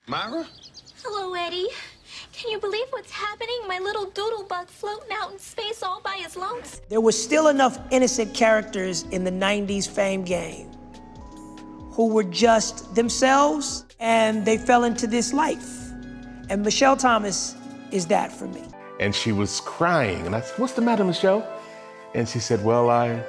Myra? Hello, Eddie. Can you believe what's happening? My little doodle bug floating out in space all by his lonesome. There were still enough innocent characters in the 90s fame game who were just themselves, and they fell into this life. And Michelle Thomas is that for me. And she was crying. And I said, "What's the matter, Michelle?" And she said, "Well, Hi,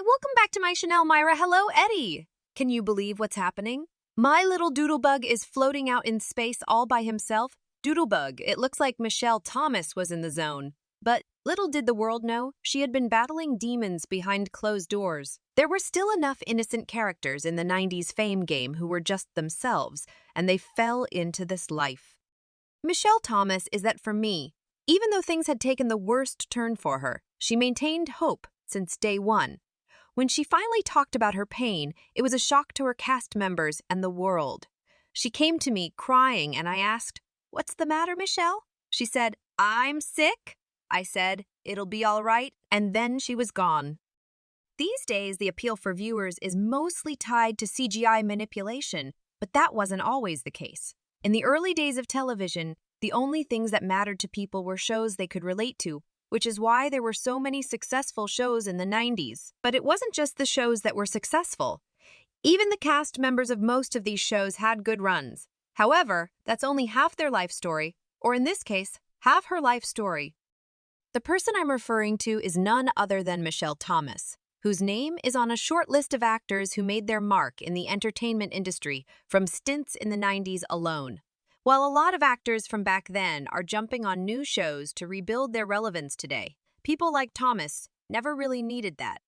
welcome back to my Chanel, Myra. Hello, Eddie. Can you believe what's happening? My little doodlebug is floating out in space all by himself. Doodlebug, it looks like Michelle Thomas was in the zone. But little did the world know, she had been battling demons behind closed doors. There were still enough innocent characters in the 90s fame game who were just themselves, and they fell into this life. Michelle Thomas is that for me. Even though things had taken the worst turn for her, she maintained hope since day one. When she finally talked about her pain, it was a shock to her cast members and the world. She came to me crying and I asked, "What's the matter, Michelle?" She said, "I'm sick." I said, "It'll be all right," and then she was gone. These days, the appeal for viewers is mostly tied to CGI manipulation, but that wasn't always the case. In the early days of television, the only things that mattered to people were shows they could relate to, which is why there were so many successful shows in the 90s. But it wasn't just the shows that were successful. Even the cast members of most of these shows had good runs. However, that's only half their life story, or in this case, half her life story. The person I'm referring to is none other than Michelle Thomas, whose name is on a short list of actors who made their mark in the entertainment industry from stints in the 90s alone. While a lot of actors from back then are jumping on new shows to rebuild their relevance today, people like Thomas never really needed that.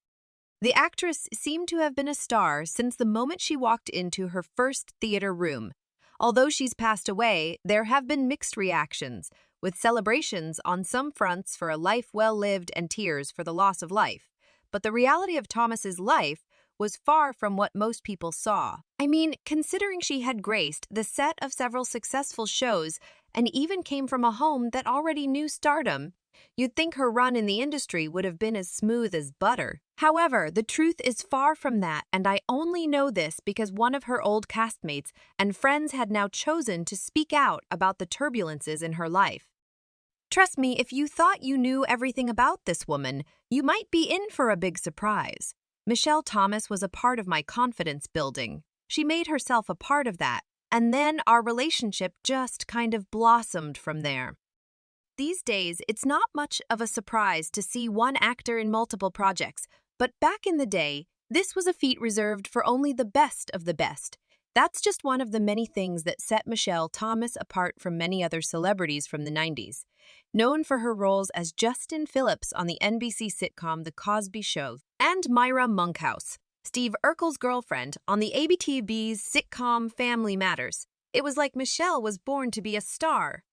The actress seemed to have been a star since the moment she walked into her first theater room. Although she's passed away, there have been mixed reactions, with celebrations on some fronts for a life well lived and tears for the loss of life. But the reality of Thomas's life was far from what most people saw. I mean, considering she had graced the set of several successful shows and even came from a home that already knew stardom, you'd think her run in the industry would have been as smooth as butter. However, the truth is far from that, and I only know this because one of her old castmates and friends had now chosen to speak out about the turbulences in her life. Trust me, if you thought you knew everything about this woman, you might be in for a big surprise. Michelle Thomas was a part of my confidence building. She made herself a part of that, and then our relationship just kind of blossomed from there. These days, it's not much of a surprise to see one actor in multiple projects, but back in the day, this was a feat reserved for only the best of the best. That's just one of the many things that set Michelle Thomas apart from many other celebrities from the 90s. Known for her roles as Justin Phillips on the NBC sitcom The Cosby Show, and Myra Monkhouse, Steve Urkel's girlfriend on the ABTV's sitcom Family Matters. It was like Michelle was born to be a star.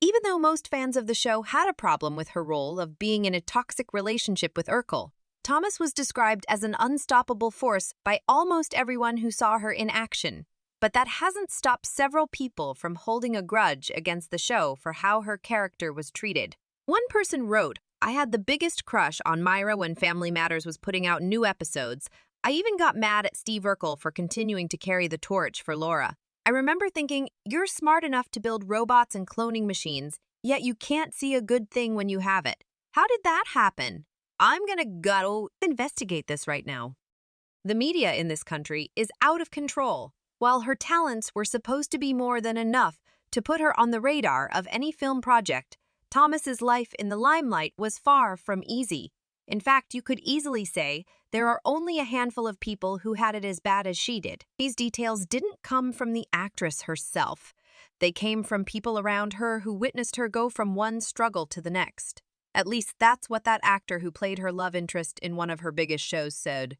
Even though most fans of the show had a problem with her role of being in a toxic relationship with Urkel, Thomas was described as an unstoppable force by almost everyone who saw her in action. But that hasn't stopped several people from holding a grudge against the show for how her character was treated. One person wrote, "I had the biggest crush on Myra when Family Matters was putting out new episodes. I even got mad at Steve Urkel for continuing to carry the torch for Laura. I remember thinking, you're smart enough to build robots and cloning machines, yet you can't see a good thing when you have it. How did that happen? I'm gonna go investigate this right now." The media in this country is out of control. While her talents were supposed to be more than enough to put her on the radar of any film project, Thomas's life in the limelight was far from easy. In fact, you could easily say there are only a handful of people who had it as bad as she did. These details didn't come from the actress herself. They came from people around her who witnessed her go from one struggle to the next. At least that's what that actor who played her love interest in one of her biggest shows said.